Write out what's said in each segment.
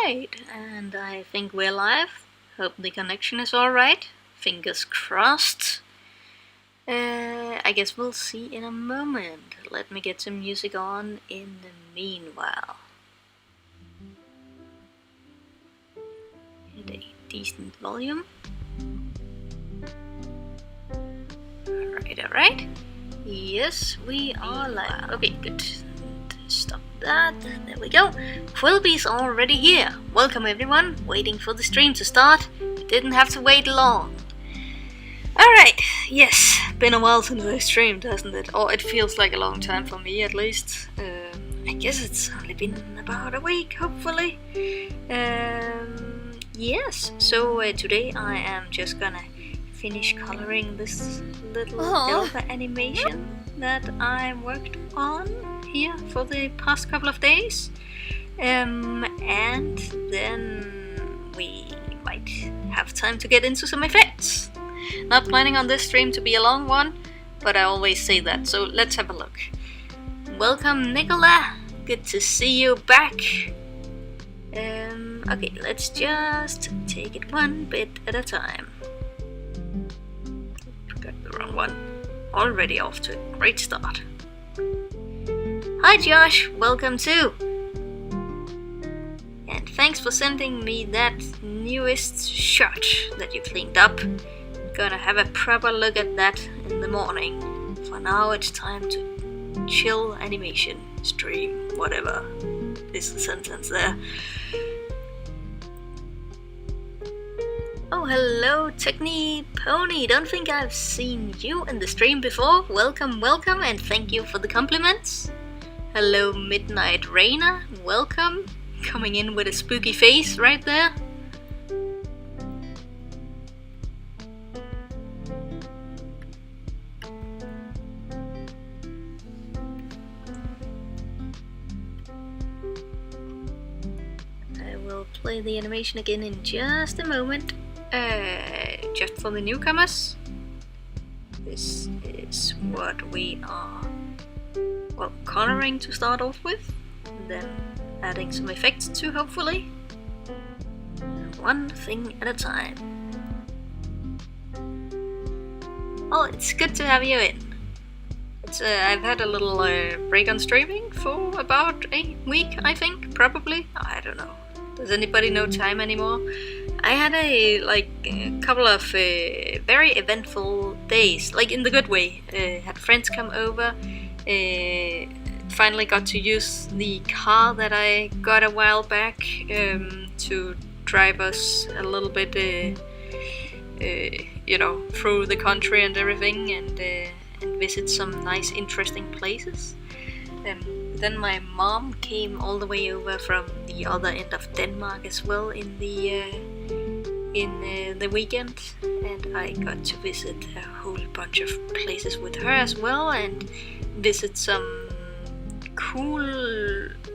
Alright, and I think we're live. Hope the connection is alright. Fingers crossed. I guess we'll see in a moment. Let me get some music on in the meanwhile. At a decent volume. Alright. Yes, we are live. Okay, good. Stop that. There we go. Quilby's already here. Welcome everyone. Waiting for the stream to start. You didn't have to wait long. Alright, yes. Been a while since I streamed, hasn't it? Or it feels like a long time for me at least. I guess it's only been about a week, hopefully. Yes, so today I am just gonna finish coloring this little Elva animation that I worked on here for the past couple of days, and then we might have time to get into some effects. Not planning on this stream to be a long one, but I always say that, so let's have a look. Welcome Nicola, good to see you back. Okay, let's just take it one bit at a time. Got the wrong one. Already off to a great start. Hi Josh, welcome too. And thanks for sending me that newest shot that you cleaned up. Gonna have a proper look at that in the morning. For now it's time to chill animation, stream, whatever is the sentence there. Oh, hello, Techni Pony. Don't think I've seen you in the stream before. Welcome, and thank you for the compliments. Hello, Midnight Rainer. Welcome. Coming in with a spooky face right there. I will play the animation again in just a moment. Just for the newcomers, this is what we are, coloring to start off with, and then adding some effects to, hopefully. One thing at a time. Oh, it's good to have you in. I've had a little break on streaming for about a week, I think, probably. I don't know. Does anybody know time anymore? I had a couple of very eventful days, like in the good way. Had friends come over. Finally got to use the car that I got a while back to drive us a little bit, through the country and everything, and visit some nice, interesting places. Then my mom came all the way over from the other end of Denmark as well in the weekend, and I got to visit a whole bunch of places with her as well, and visit some cool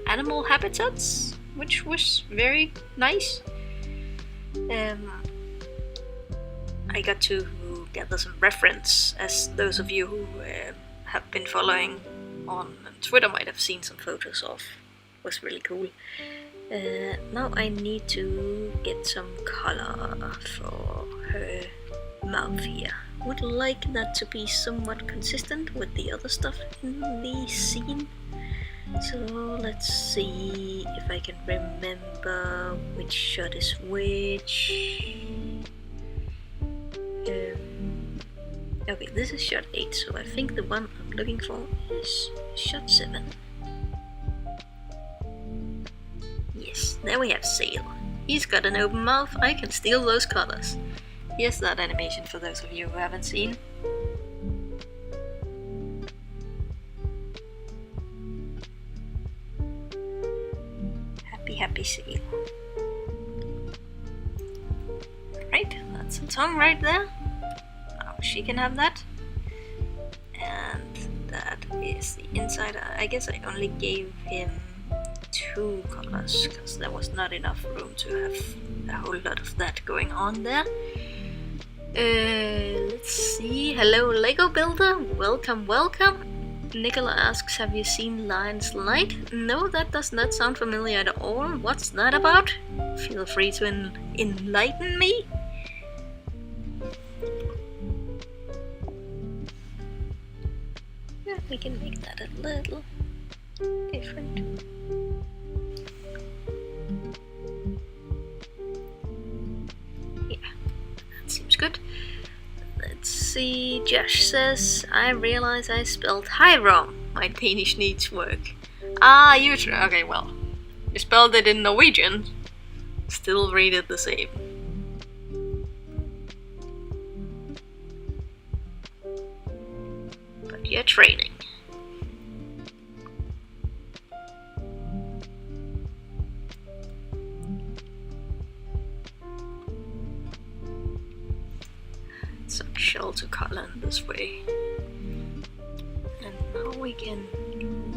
animal habitats, which was very nice. I got to gather some reference, as those of you who have been following on Twitter might have seen some photos of. It was really cool. Now I need to get some color for her mouth here. Would like that to be somewhat consistent with the other stuff in the scene. So let's see if I can remember which shot is which. Okay, this is shot 8, so I think the one I'm looking for is shot 7. Yes, there we have Sail. He's got an open mouth, I can steal those colors. Here's that animation for those of you who haven't seen. Happy Sail. Right, that's a tongue right there. Now she can have that. And that is the inside. I guess I only gave him 2 colors because there was not enough room to have a whole lot of that going on there. Let's see. Hello Lego Builder, welcome. Nicola asks, have you seen Lion's Light? No, that does not sound familiar at all. What's that about? Feel free to enlighten me. Yeah, we can make that a little different. Yeah, that seems good. Let's see, Josh says, I realize I spelled hi wrong. My Danish needs work. Ah, okay, well, you spelled it in Norwegian. Still read it the same. But you're training. Shell to color in this way. And now we can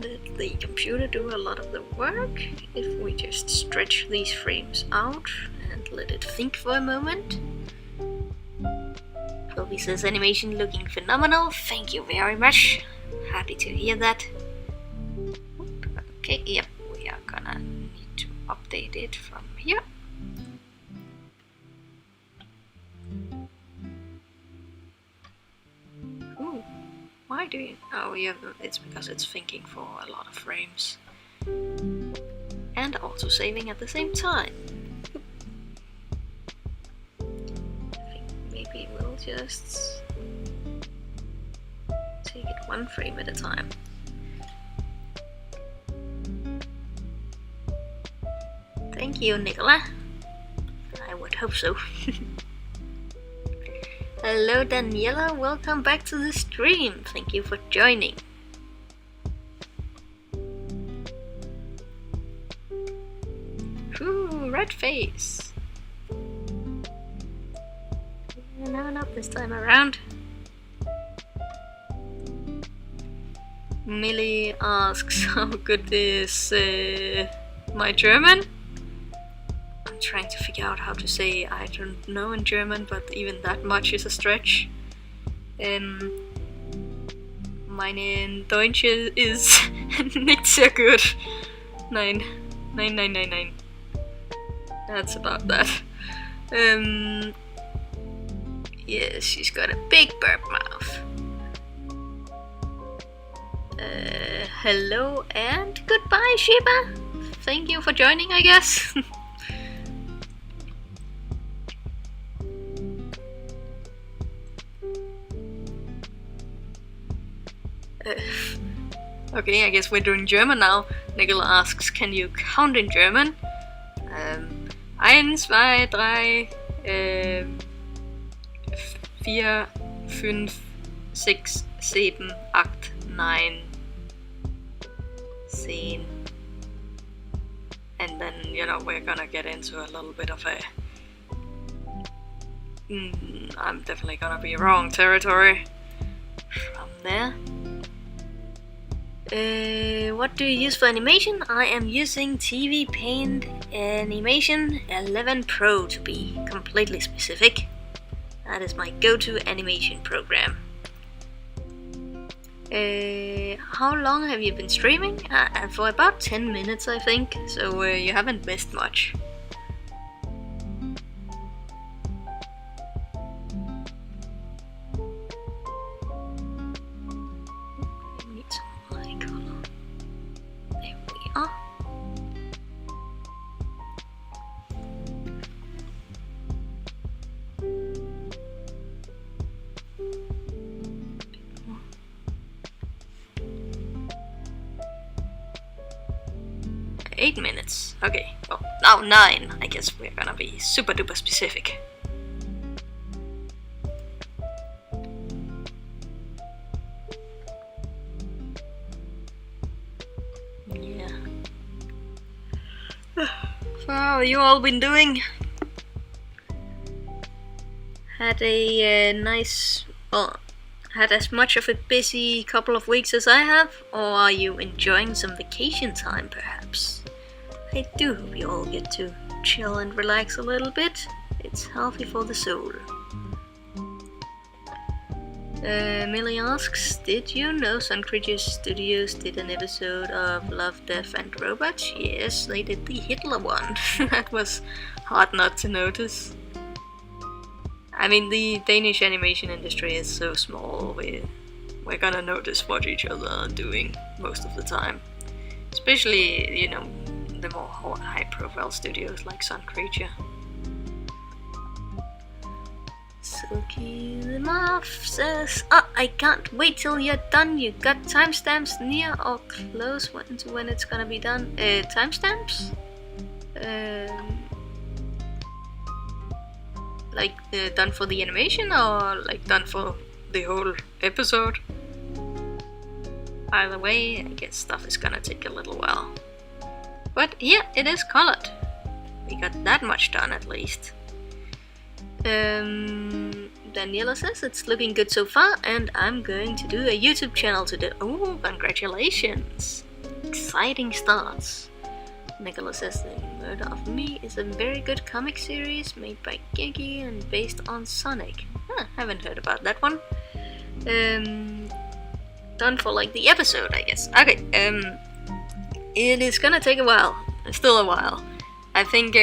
let the computer do a lot of the work if we just stretch these frames out and let it think for a moment. Toby says animation looking phenomenal. Thank you very much. Happy to hear that. Okay, yep, we are gonna need to update it from here. Why do you? Oh, yeah, it's because it's thinking for a lot of frames. And also saving at the same time. I think maybe we'll just take it one frame at a time. Thank you, Nicola. I would hope so. Hello Daniela, welcome back to the stream. Thank you for joining. Ooh, red face. No, not this time around. Millie asks, how good is my German? I'm trying to figure out how to say I don't know in German, but even that much is a stretch. Meine Deutsch is nicht sehr gut. Nein. That's about that. Yeah, she's got a big burp mouth. Hello and goodbye, Shiba. Thank you for joining, I guess. Okay, I guess we're doing German now. Nicola asks, can you count in German? 1, 2, 3, 4, 5, 6, 7, 8, 9, 10. And then, we're gonna get into a little bit of a... I'm definitely gonna be wrong territory from there. What do you use for animation? I am using TV Paint Animation 11 Pro to be completely specific. That is my go-to animation program. How long have you been streaming? For about 10 minutes, I think, so you haven't missed much. Okay, well, now 9. I guess we're gonna be super duper specific. Yeah. So, how have you all been doing? Had a nice, had as much of a busy couple of weeks as I have, or are you enjoying some vacation time perhaps? I do hope you all get to chill and relax a little bit. It's healthy for the soul. Millie asks, did you know Sun Creature Studios did an episode of Love, Death and Robots? Yes, they did the Hitler one. That was hard not to notice. I mean, the Danish animation industry is so small, we're gonna notice what each other are doing most of the time. Especially, the more high-profile studios like Sun Creature. Silky the Moth says, I can't wait till you're done. You got timestamps near or close to when it's gonna be done? Timestamps? Like done for the animation or like done for the whole episode? Either way, I guess stuff is gonna take a little while. But yeah, it is colored. We got that much done at least. Daniela says it's looking good so far, and I'm going to do a YouTube channel today. Oh, congratulations! Exciting starts. Nicholas says The Murder of Me is a very good comic series made by Geki and based on Sonic. Haven't heard about that one. Done for like the episode, I guess. Okay, it is gonna take a while. Still a while. I think,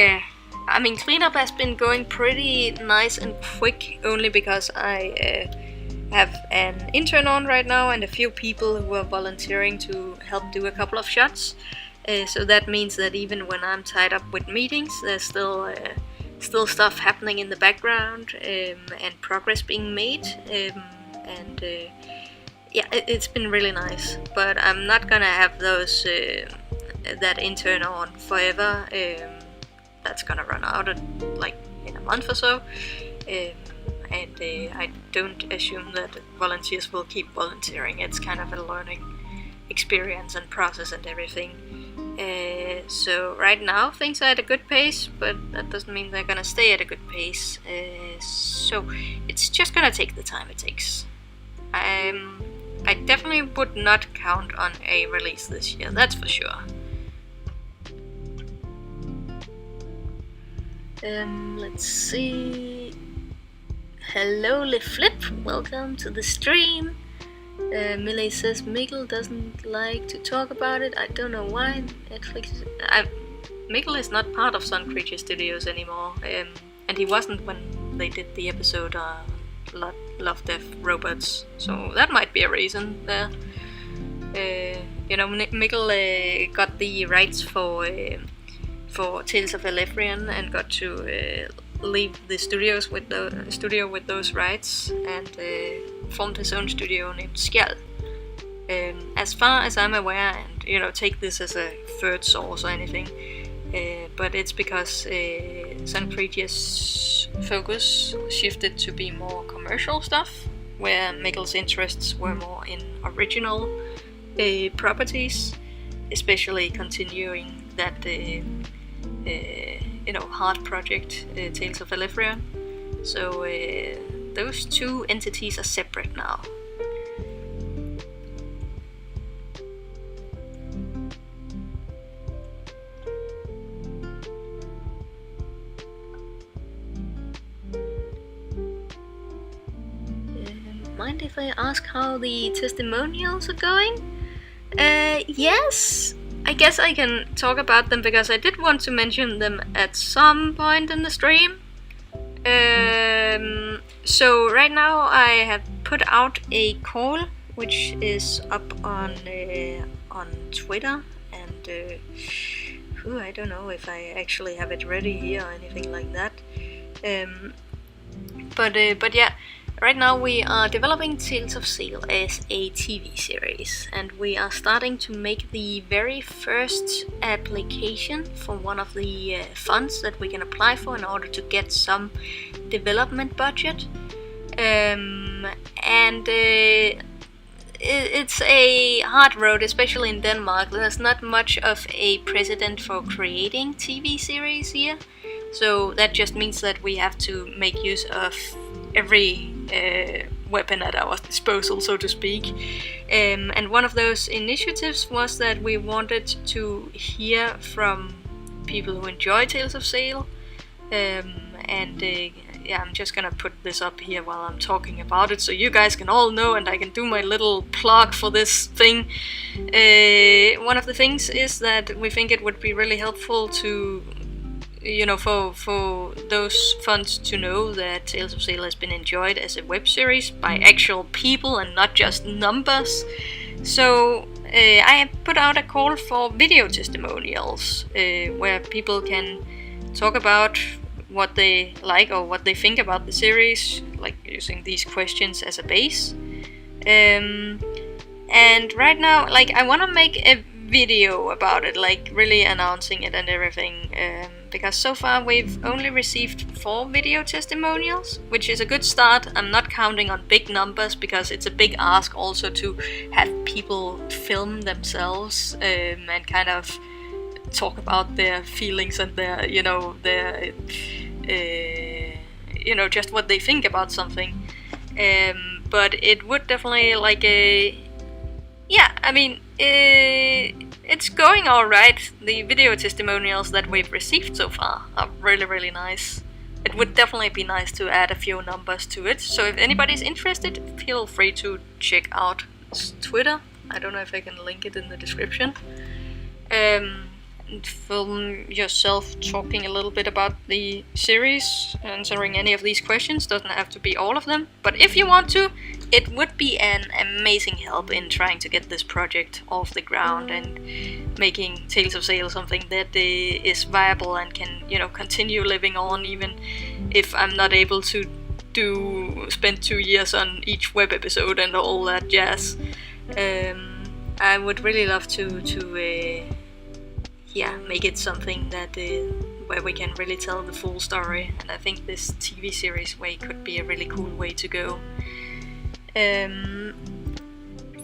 cleanup has been going pretty nice and quick, only because I have an intern on right now and a few people who are volunteering to help do a couple of shots. So that means that even when I'm tied up with meetings, there's still stuff happening in the background and progress being made. It's been really nice. But I'm not gonna have that intern on forever. That's gonna run out in a month or so. I don't assume that volunteers will keep volunteering. It's kind of a learning experience and process and everything. So right now things are at a good pace, but that doesn't mean they're gonna stay at a good pace. So it's just gonna take the time it takes. I definitely would not count on a release this year, that's for sure. Let's see. Hello, LeFlip. Welcome to the stream. Millie says Mikkel doesn't like to talk about it. I don't know why. Mikkel is not part of Sun Creature Studios anymore, and he wasn't when they did the episode Love, Death, Robots. So that might be a reason there. Mikkel got the rights for Tales of Elefrion and got to leave the studio with those rights and formed his own studio named Skjald. As far as I'm aware, and take this as a third source or anything, but it's because Sun Creature's focus shifted to be more commercial stuff, where Mikkel's interests were more in original properties, especially continuing that hard project, Tales of Elefrion. So those two entities are separate now. Mind if I ask how the testimonials are going? Yes, I guess I can talk about them because I did want to mention them at some point in the stream. So right now I have put out a call which is up on Twitter, and I don't know if I actually have it ready here or anything like that. But yeah. Right now we are developing Tales of Sail as a TV series, and we are starting to make the very first application for one of the funds that we can apply for in order to get some development budget. It's a hard road, especially in Denmark. There's not much of a precedent for creating TV series here, so that just means that we have to make use of every weapon at our disposal, so to speak. And one of those initiatives was that we wanted to hear from people who enjoy Tales of Sail, and I'm just gonna put this up here while I'm talking about it, so you guys can all know, and I can do my little plug for this thing. One of the things is that we think it would be really helpful to, for those fans to know that Tales of Sail has been enjoyed as a web series by actual people and not just numbers. So I put out a call for video testimonials, where people can talk about what they like or what they think about the series, like using these questions as a base. And right now, like, I want to make a video about it, like really announcing it and everything, because so far we've only received 4 video testimonials, which is a good start. I'm not counting on big numbers because it's a big ask also to have people film themselves and kind of talk about their feelings and their just what they think about something. But it would definitely it's going alright. The video testimonials that we've received so far are really, really nice. It would definitely be nice to add a few numbers to it. So if anybody's interested, feel free to check out Twitter. I don't know if I can link it in the description. Film yourself talking a little bit about the series, answering any of these questions. Doesn't have to be all of them, but if you want to, it would be an amazing help in trying to get this project off the ground and making Tales of Sail something that is viable and can, continue living on, even if I'm not able to spend 2 years on each web episode and all that jazz. I would really love to make it something that where we can really tell the full story, and I think this TV series way could be a really cool way to go.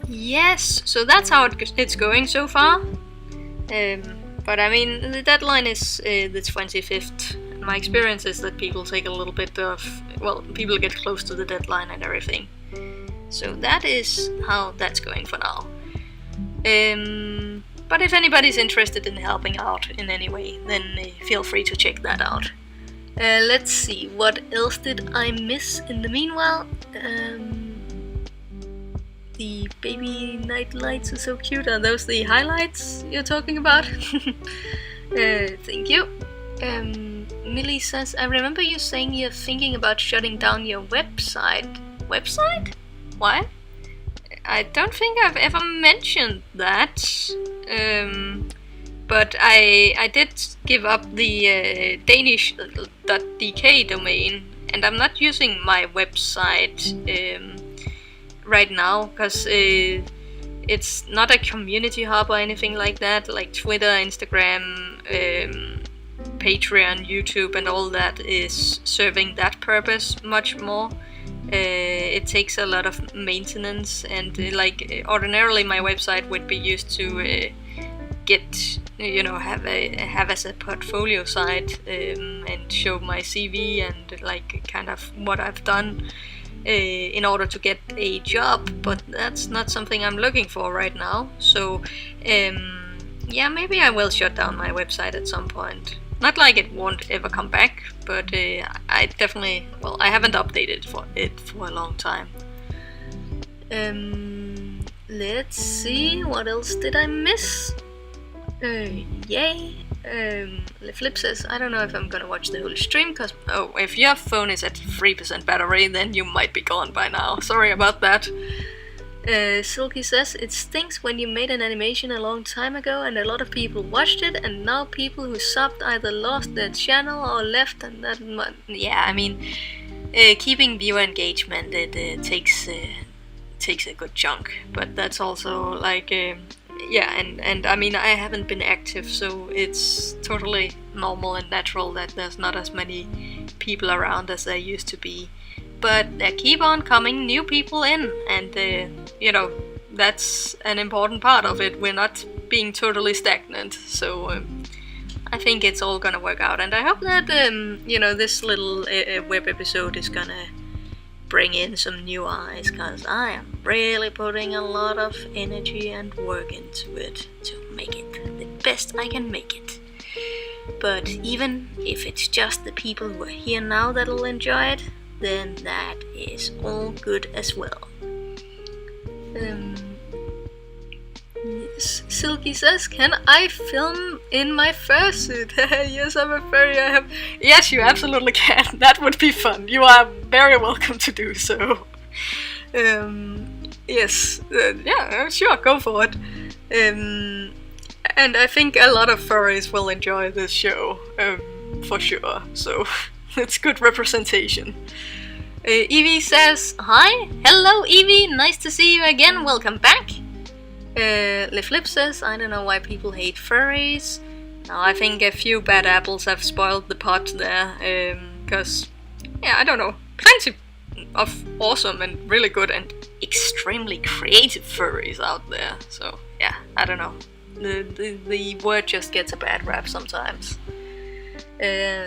Yes, so that's how it's going so far. But I mean, the deadline is the 25th. My experience is that people take a little bit of, people get close to the deadline and everything. So that is how that's going for now. But if anybody's interested in helping out in any way, then feel free to check that out. Let's see, what else did I miss in the meanwhile? The baby night lights are so cute. Are those the highlights you're talking about? Thank you. Millie says, I remember you saying you're thinking about shutting down your website. Website? Why? I don't think I've ever mentioned that. But I did give up the Danish.dk domain, and I'm not using my website right now because it's not a community hub or anything like that, like Twitter, Instagram, Patreon, YouTube, and all that is serving that purpose much more. It takes a lot of maintenance, and ordinarily my website would be used to have as a portfolio site and show my CV and kind of what I've done in order to get a job, but that's not something I'm looking for right now. So maybe I will shut down my website at some point. Not like it won't ever come back, but I definitely, I haven't updated it for a long time. Let's see, what else did I miss? Yay! Flip says, I don't know if I'm gonna watch the whole stream, cause if your phone is at 3% battery, then you might be gone by now. Sorry about that. Silky says, it stinks when you made an animation a long time ago and a lot of people watched it, and now people who subbed either lost their channel or left, and that keeping viewer engagement, it takes a good chunk, but that's also and I mean, I haven't been active, so it's totally normal and natural that there's not as many people around as there used to be. But there keep on coming new people in, and that's an important part of it. We're not being totally stagnant, so I think it's all gonna work out, and I hope that this little web episode is gonna bring in some new eyes, because I am really putting a lot of energy and work into it to make it the best I can make it. But even if it's just the people who are here now that'll enjoy it, then that is all good as well. Yes. Silky says, can I film in my fursuit? Yes, I'm a furry. Yes, you absolutely can. That would be fun. You are very welcome to do so. Yes, yeah, sure, go for it. And I think a lot of furries will enjoy this show, for sure. So it's good representation. Evie says, hi, hello Evie, nice to see you again, welcome back. Liflip says, I don't know why people hate furries. Now I think a few bad apples have spoiled the pot there, cause, yeah, I don't know, plenty of awesome and really good and extremely creative furries out there. So yeah, I don't know. The word just gets a bad rap sometimes.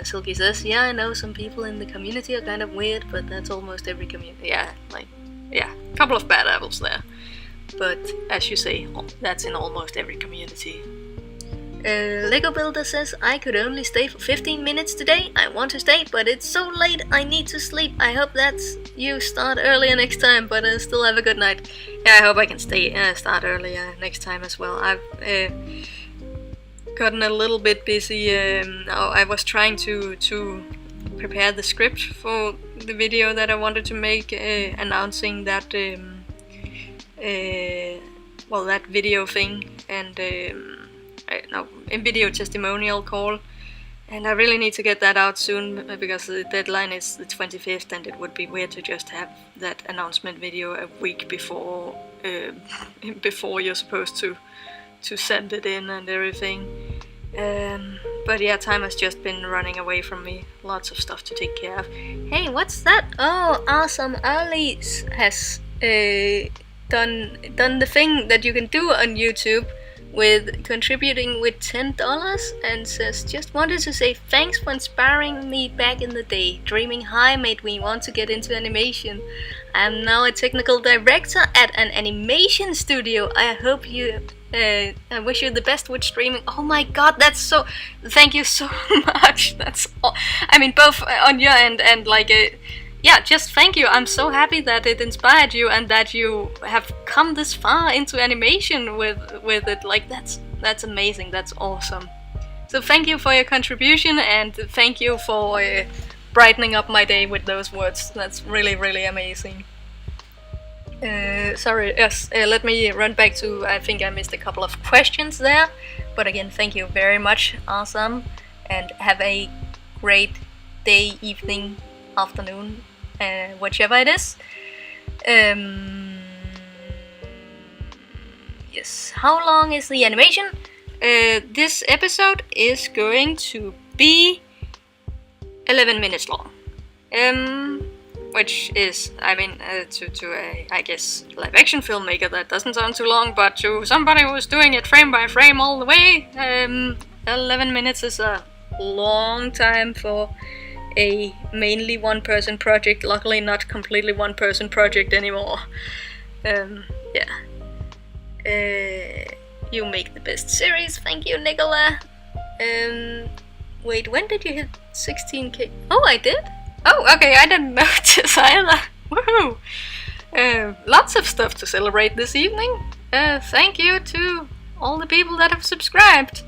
Silky says, yeah, I know some people in the community are kind of weird, but that's almost every community. Yeah, a couple of bad apples there. But as you say, that's in almost every community. Lego Builder says, I could only stay for 15 minutes today. I want to stay, but it's so late, I need to sleep. I hope that's you start earlier next time, but still have a good night. Yeah, I hope I can start earlier next time as well. I've gotten a little bit busy. I was trying to prepare the script for the video that I wanted to make, announcing that that video thing, and in video testimonial call, and I really need to get that out soon because the deadline is the 25th, and it would be weird to just have that announcement video a week before you're supposed to send it in and everything. But yeah, time has just been running away from me. Lots of stuff to take care of. Hey, what's that? Oh, awesome! Ali has done the thing that you can do on YouTube with contributing with $10, and says, just wanted to say thanks for inspiring me back in the day. Dreaming high made me want to get into animation. I am now a technical director at an animation studio. I hope you I wish you the best with streaming. Oh my god, that's so... Thank you so much. That's all. I mean, both on your end and yeah, just thank you. I'm so happy that it inspired you and that you have come this far into animation with it. Like, that's amazing. That's awesome. So thank you for your contribution, and thank you for brightening up my day with those words. That's really, really amazing. Sorry, yes, let me run back to, I think I missed a couple of questions there. But again, thank you very much. Awesome. And have a great day, evening, afternoon, whichever it is. Yes, how long is the animation? This episode is going to be 11 minutes long. Which is, I mean, to a, I guess, live action filmmaker, that doesn't sound too long, but to somebody who's doing it frame by frame all the way, 11 minutes is a long time for a mainly one-person project. Luckily not completely one-person project anymore. Yeah. You make the best series, thank you, Nicola. Wait, when did you hit 16k? Oh, I did? Oh, okay, I didn't notice either. Woohoo! Lots of stuff to celebrate this evening. Thank you to all the people that have subscribed.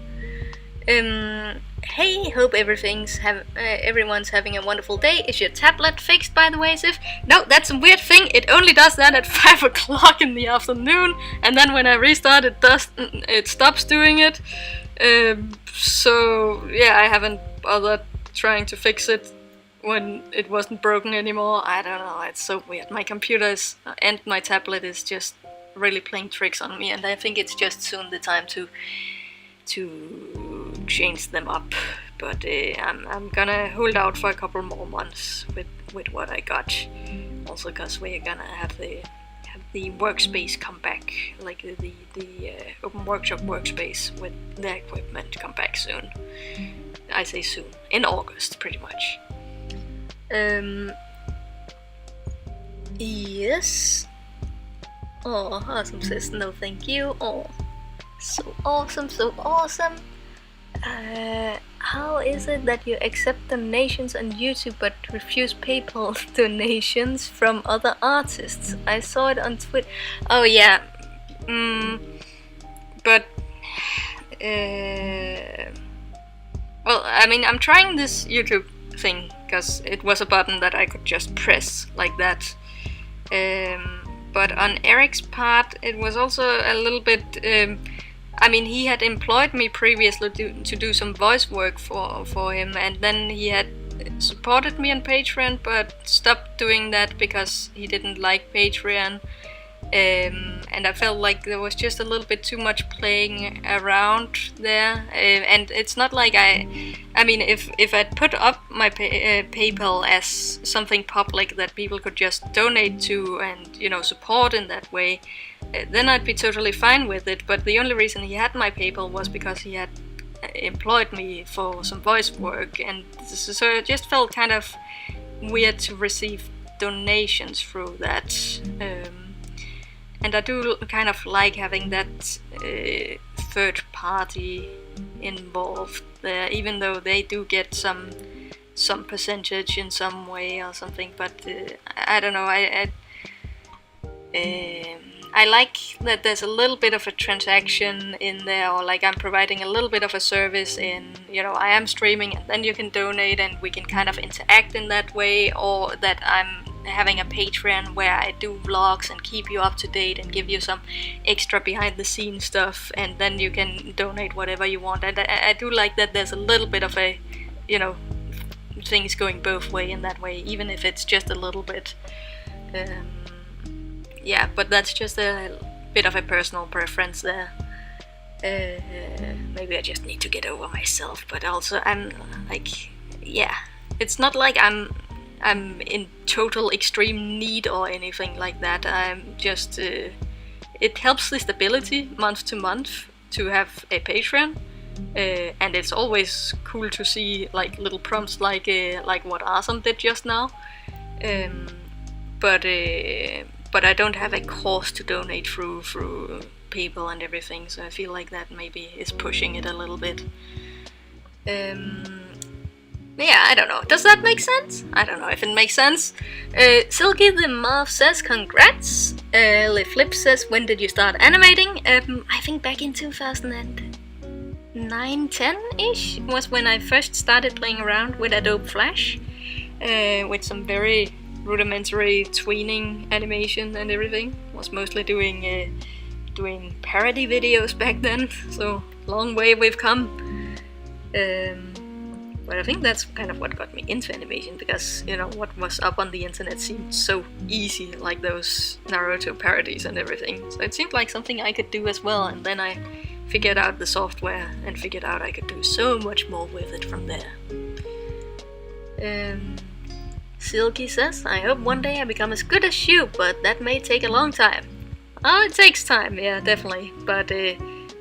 Hey, hope everyone's having a wonderful day. Is your tablet fixed, by the way, Sif? No, that's a weird thing. It only does that at 5 o'clock in the afternoon, and then when I restart, it stops doing it. So yeah, I haven't bothered trying to fix it when it wasn't broken anymore. I don't know, it's so weird. My computer and my tablet is just really playing tricks on me, and I think it's just soon the time to change them up. But I'm gonna hold out for a couple more months with what I got. Also because we're gonna have the workspace come back, like the open workshop workspace with the equipment come back soon. I say soon, in August pretty much. Yes. Oh, awesome says no thank you. Oh, so awesome, so awesome. how is it that you accept donations on YouTube but refuse PayPal donations from other artists? I saw it on Twitter. Oh yeah, but well, I mean, I'm trying this YouTube thing because it was a button that I could just press like that. But on Eric's part, it was also a little bit. I mean, he had employed me previously to do some voice work for him, and then he had supported me on Patreon, but stopped doing that because he didn't like Patreon. And I felt like there was just a little bit too much playing around there, and it's not like I mean, if I'd put up my PayPal as something public that people could just donate to and, you know, support in that way, then I'd be totally fine with it. But the only reason he had my PayPal was because he had employed me for some voice work, and so it just felt kind of weird to receive donations through that. And I do kind of like having that third party involved there, even though they do get some percentage in some way or something. But I don't know. I like that there's a little bit of a transaction in there, or like I'm providing a little bit of a service in, you know, I am streaming and then you can donate and we can kind of interact in that way, or that I'm having a Patreon where I do vlogs and keep you up to date and give you some extra behind the scenes stuff, and then you can donate whatever you want. And I do like that there's a little bit of a, you know, things going both way in that way, even if it's just a little bit. Yeah, but that's just a bit of a personal preference there. Maybe I just need to get over myself, but also I'm like, yeah, it's not like I'm in total extreme need or anything like that. I'm just, it helps the stability month to month to have a Patreon, and it's always cool to see like little prompts like what Awesome did just now. But I don't have a cause to donate through PayPal and everything, so I feel like that maybe is pushing it a little bit. Yeah, I don't know. Does that make sense? I don't know if it makes sense. Silky the Marv says congrats. Flip says, when did you start animating? I think back in 2009-10-ish was when I first started playing around with Adobe Flash, with some very rudimentary tweening animation and everything. Was mostly doing parody videos back then, so long way we've come. But I think that's kind of what got me into animation, because, you know, what was up on the internet seemed so easy, like those Naruto parodies and everything. So it seemed like something I could do as well, and then I figured out the software and figured out I could do so much more with it from there. Silky says, I hope one day I become as good as you, but that may take a long time. Oh, it takes time, yeah, definitely, but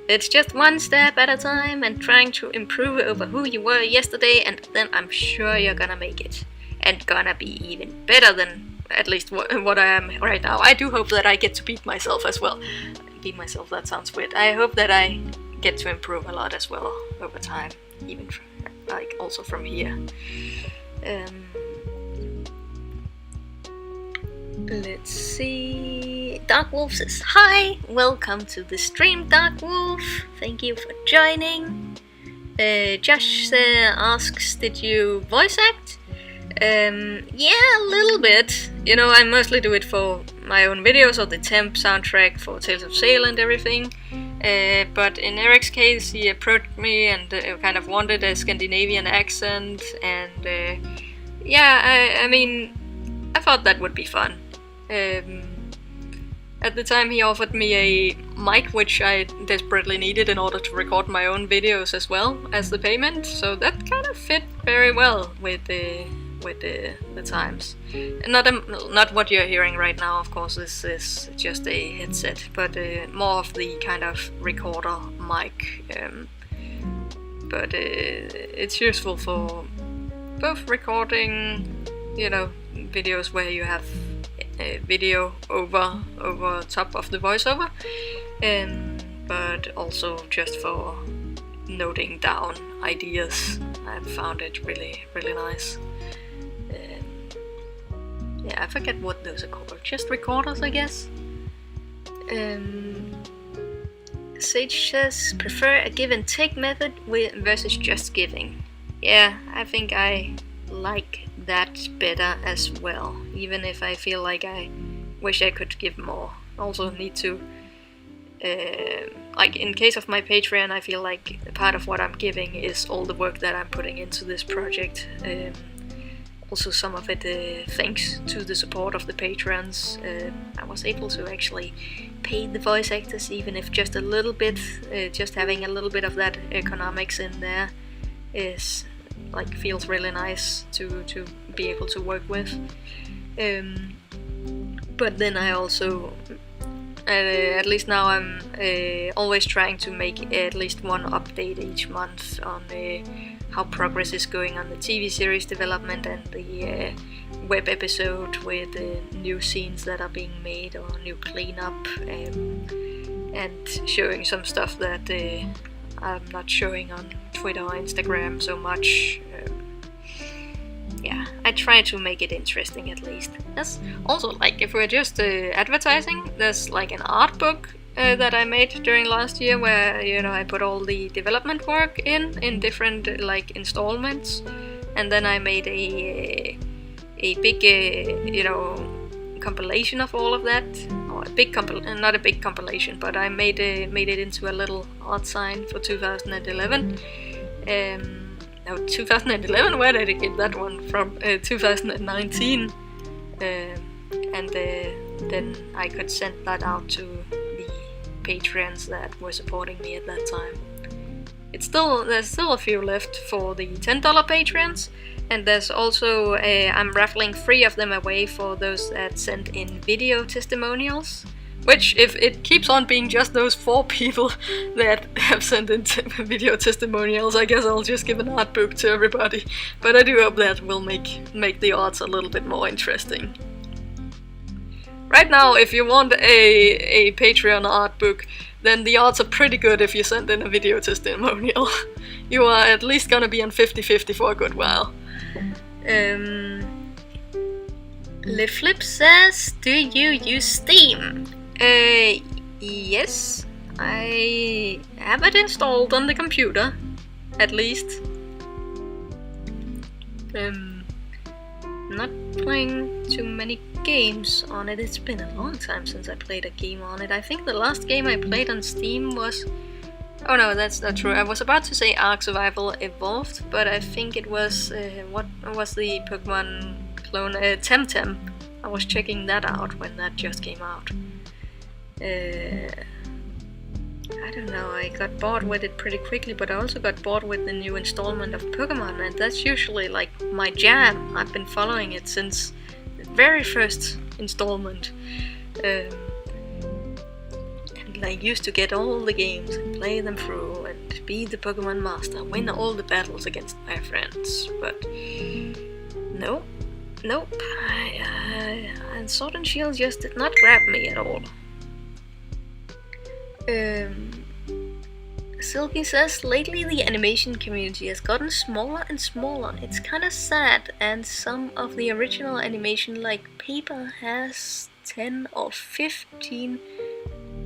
it's just one step at a time and trying to improve over who you were yesterday, and then I'm sure you're gonna make it. And gonna be even better than at least what I am right now. I do hope that I get to beat myself as well. Beat myself, that sounds weird. I hope that I get to improve a lot as well over time, even like also from here. Let's see. Dark Wolf says, hi, welcome to the stream, Dark Wolf. Thank you for joining. Josh asks, did you voice act? Yeah, a little bit. You know, I mostly do it for my own videos or the temp soundtrack for Tales of Sail and everything. But in Eric's case, he approached me and kind of wanted a Scandinavian accent, and yeah, I mean, I thought that would be fun. At the time he offered me a mic, which I desperately needed in order to record my own videos as well as the payment, so that kind of fit very well with the times. Not what you're hearing right now, of course. This is just a headset, but more of the kind of recorder mic. But it's useful for both recording, you know, videos where you have video over top of the voiceover, but also just for noting down ideas. I found it really, really nice. Yeah, I forget what those are called. Just recorders, I guess. Sage says, prefer a give and take method versus just giving. Yeah, I think I like that better as well, even if I feel like I wish I could give more. Also need to, like in case of my Patreon, I feel like part of what I'm giving is all the work that I'm putting into this project. Also some of it thanks to the support of the patrons. I was able to actually pay the voice actors, even if just a little bit. Just having a little bit of that economics in there is like feels really nice to be able to work with. But then I also, at least now I'm always trying to make at least one update each month on how progress is going on the TV series development and the web episode with new scenes that are being made or new cleanup, and showing some stuff that I'm not showing on Twitter or Instagram so much. Yeah, I try to make it interesting at least. That's also like if we're just advertising, there's like an art book that I made during last year where I put all the development work in different like installments, and then I made a big compilation of all of that, or a big not a big compilation, but I made it into a little art sign for 2011. Now 2011, where did I get that one from? 2019, and then I could send that out to the patrons that were supporting me at that time. There's still a few left for the $10 patrons, and there's also I'm raffling 3 of them away for those that sent in video testimonials. Which, if it keeps on being just those 4 people that have sent in video testimonials, I guess I'll just give an art book to everybody. But I do hope that will make the arts a little bit more interesting. Right now, if you want a Patreon art book, then the odds are pretty good if you send in a video testimonial. You are at least gonna be on 50-50 for a good while. LeFlip says, do you use Steam? Yes, I have it installed on the computer, at least. Not playing too many games on it. It's been a long time since I played a game on it. I think the last game I played on Steam was... Oh no, that's not true. I was about to say Ark Survival Evolved, but I think it was... what was the Pokemon clone? Temtem. I was checking that out when that just came out. I don't know, I got bored with it pretty quickly, but I also got bored with the new installment of Pokemon, and that's usually like my jam. I've been following it since the very first installment. And I used to get all the games and play them through and be the Pokemon master, win all the battles against my friends, but nope. And Sword and Shield just did not grab me at all. Silky says, lately the animation community has gotten smaller and smaller. It's kinda sad, and some of the original animation like Paper has 10 or 15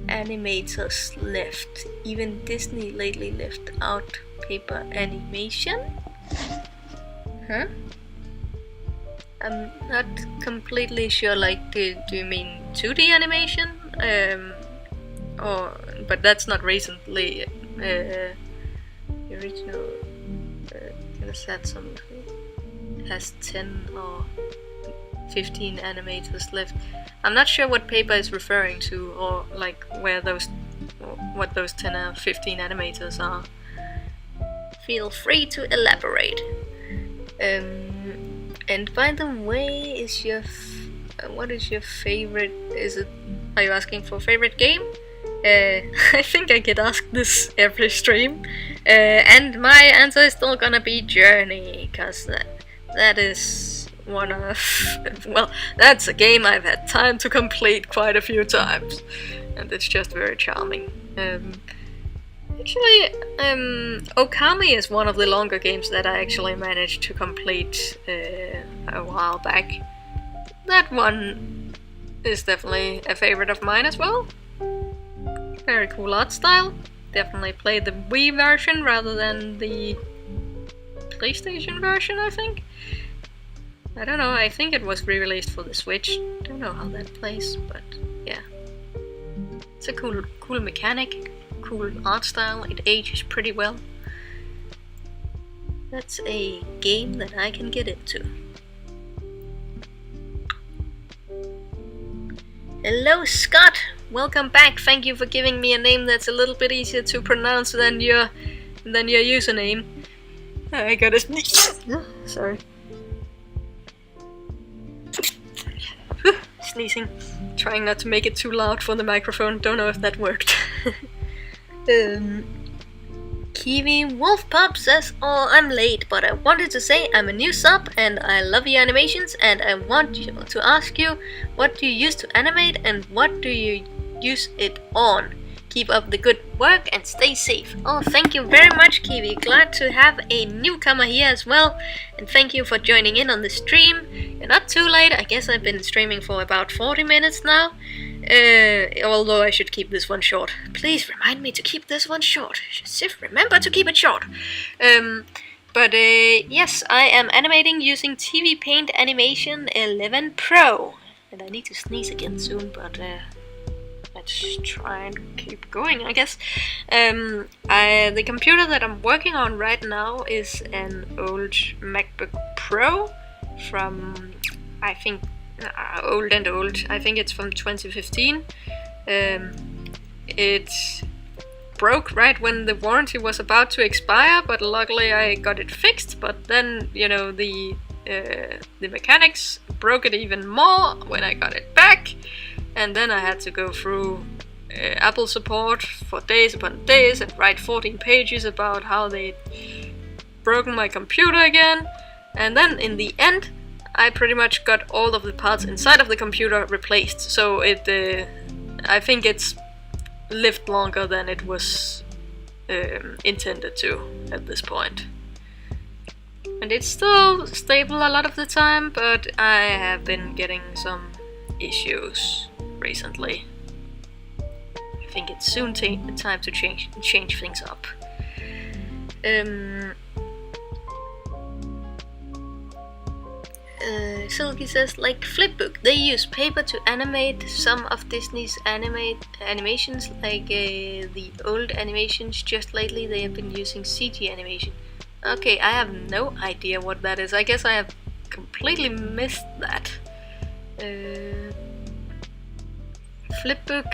animators left. Even Disney lately left out Paper animation? Huh? I'm not completely sure, like, do you mean 2D animation? But that's not recently. The original has 10 or 15 animators left. I'm not sure what Paper is referring to, or like what those 10 or 15 animators are. Feel free to elaborate. And by the way, what is your favorite? Are you asking for favorite game? I think I get asked this every stream, and my answer is still gonna be Journey, cause that is one of, well, that's a game I've had time to complete quite a few times, and it's just very charming. Actually, Okami is one of the longer games that I actually managed to complete a while back. That one is definitely a favorite of mine as well. Very cool art style. Definitely played the Wii version rather than the PlayStation version, I think. I don't know, I think it was re-released for the Switch. Don't know how that plays, but yeah. It's a cool mechanic, cool art style, it ages pretty well. That's a game that I can get into. Hello Scott! Welcome back, thank you for giving me a name that's a little bit easier to pronounce than your username. I gotta sneeze. Sorry. Sneezing. Trying not to make it too loud for the microphone. Don't know if that worked. Kiwi Wolf Pup says, "Oh, I'm late, but I wanted to say I'm a new sub and I love your animations and I want to ask you, what do you use to animate and what do you use it on? Keep up the good work and stay safe." Oh, thank you very much, Kiwi. Glad to have a newcomer here as well. And thank you for joining in on the stream. You're not too late. I guess I've been streaming for about 40 minutes now. Although I should keep this one short. Please remind me to keep this one short. Sif, remember to keep it short. Yes, I am animating using TV Paint Animation 11 Pro. And I need to sneeze again soon, but let's try and keep going, I guess. The computer that I'm working on right now is an old MacBook Pro from, I think, old. I think it's from 2015. It broke right when the warranty was about to expire, but luckily I got it fixed. But then, the mechanics broke it even more when I got it back. And then I had to go through Apple support for days upon days and write 14 pages about how they'd broken my computer again. And then in the end, I pretty much got all of the parts inside of the computer replaced. So I think it's lived longer than it was intended to at this point. And it's still stable a lot of the time, but I have been getting some issues recently. I think it's soon time to change things up. Silky says, like Flipbook, they use paper to animate some of Disney's animations, like the old animations. Just lately they have been using CG animation. Okay, I have no idea what that is. I guess I have completely missed that. Flipbook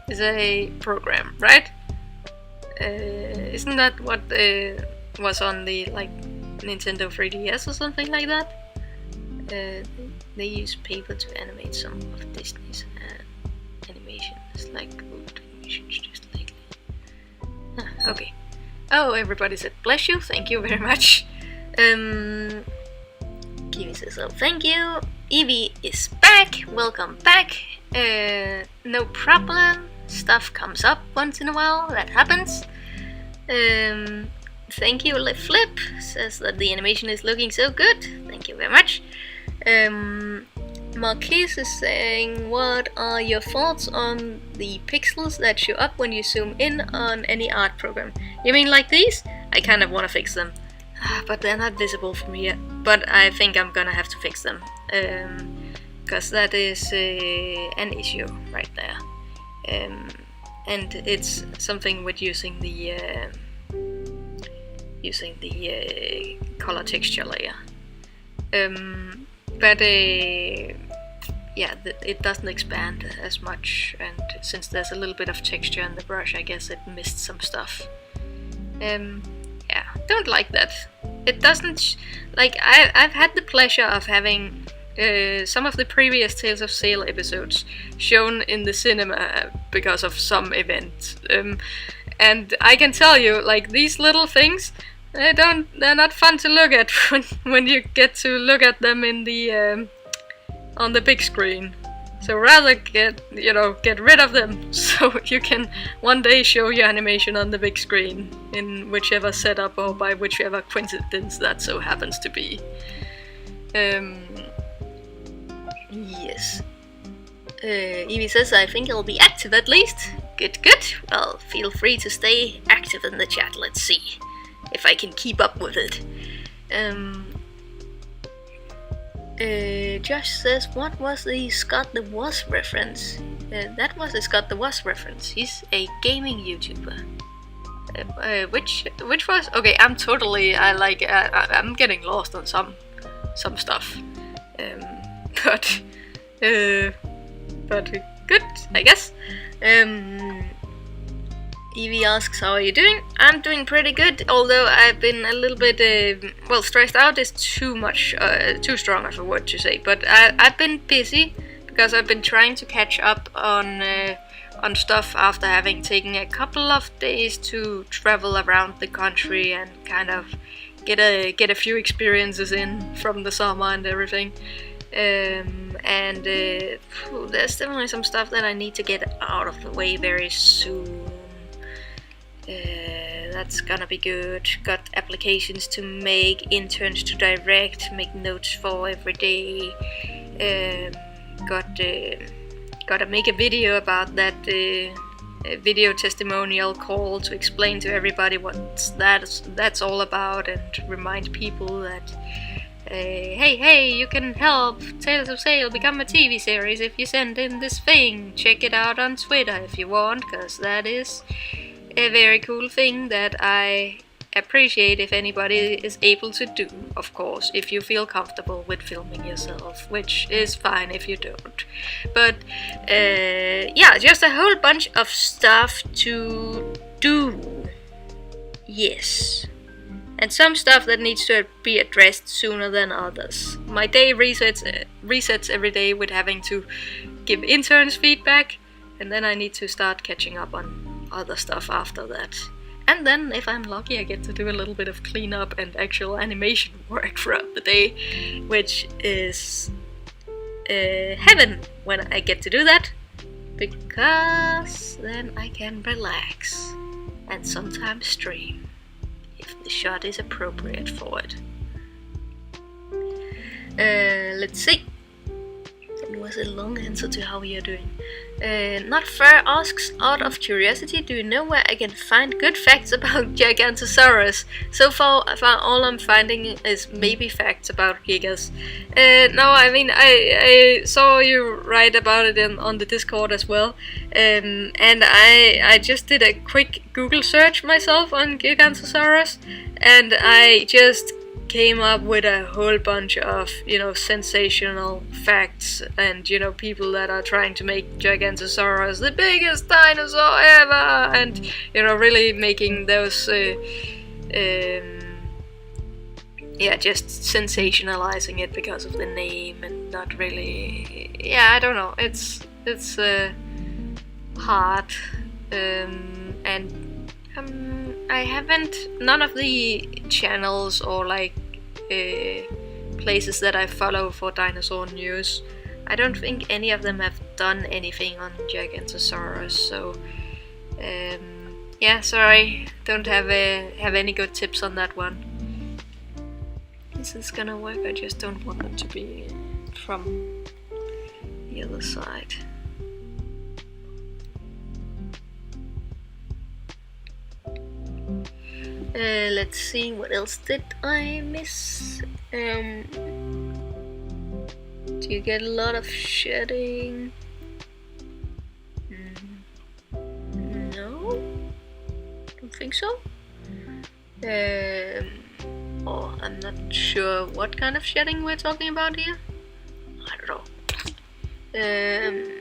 is a program, right? Isn't that what was on the Nintendo 3DS or something like that? They use paper to animate some of Disney's animations, like old animations just lately. Okay. Oh, everybody said bless you. Thank you very much. Kiwi says, oh, thank you. Evie is back. Welcome back. No problem. Stuff comes up once in a while. That happens. Thank you, Flip. Says that the animation is looking so good. Thank you very much. Marquise is saying, what are your thoughts on the pixels that show up when you zoom in on any art program? You mean like these? I kind of want to fix them, but they're not visible from here. But I think I'm gonna have to fix them, because that is an issue right there. And it's something with using the color texture layer. But it doesn't expand as much, and since there's a little bit of texture in the brush, I guess it missed some stuff. Don't like that. It doesn't, I've had the pleasure of having some of the previous Tales of Sail episodes shown in the cinema because of some event, and I can tell you, these little things, they're not fun to look at when you get to look at them in the on the big screen. So rather get rid of them, so you can one day show your animation on the big screen in whichever setup or by whichever coincidence that so happens to be. Yes. Evie says, I think I'll be active at least. Good. Well, feel free to stay active in the chat. Let's see if I can keep up with it. Josh says, what was the Scott the Wasp reference? That was a Scott the Wasp reference. He's a gaming YouTuber. Which was okay. I'm getting lost on some stuff. But good, I guess. Evie asks, how are you doing? I'm doing pretty good, although I've been a little bit, stressed out is too strong of a word to say, but I've been busy because I've been trying to catch up on stuff after having taken a couple of days to travel around the country and kind of get a few experiences in from the summer and everything. There's definitely some stuff that I need to get out of the way very soon. That's gonna be good. Got applications to make, interns to direct, make notes for every day. Gotta make a video about that video testimonial call to explain to everybody what that's all about and remind people that hey, you can help Tales of Sail become a TV series if you send in this thing. Check it out on Twitter if you want, because that is a very cool thing that I appreciate if anybody is able to do, of course, if you feel comfortable with filming yourself, which is fine if you don't. But just a whole bunch of stuff to do. Yes. And some stuff that needs to be addressed sooner than others. My day resets every day with having to give interns feedback, and then I need to start catching up on other stuff after that. And then, if I'm lucky, I get to do a little bit of cleanup and actual animation work throughout the day, which is heaven when I get to do that, because then I can relax and sometimes stream if the shot is appropriate for it. Let's see. It was a long answer to how we are doing. Not Fair asks, out of curiosity, do you know where I can find good facts about Gigantosaurus? So far all I'm finding is maybe facts about Gigas. No, I mean, I saw you write about it on the Discord as well. And I just did a quick Google search myself on Gigantosaurus, and I just came up with a whole bunch of, sensational facts and, people that are trying to make Gigantosaurus the biggest dinosaur ever, and, really making those, just sensationalizing it because of the name and not really, I don't know, it's hard, and I haven't, none of the channels or places that I follow for dinosaur news, I don't think any of them have done anything on Gigantosaurus, so sorry, don't have any good tips on that one. This is gonna work, I just don't want it to be from the other side. Let's see, what else did I miss? Do you get a lot of shedding? No, don't think so. I'm not sure what kind of shedding we're talking about here. I don't know.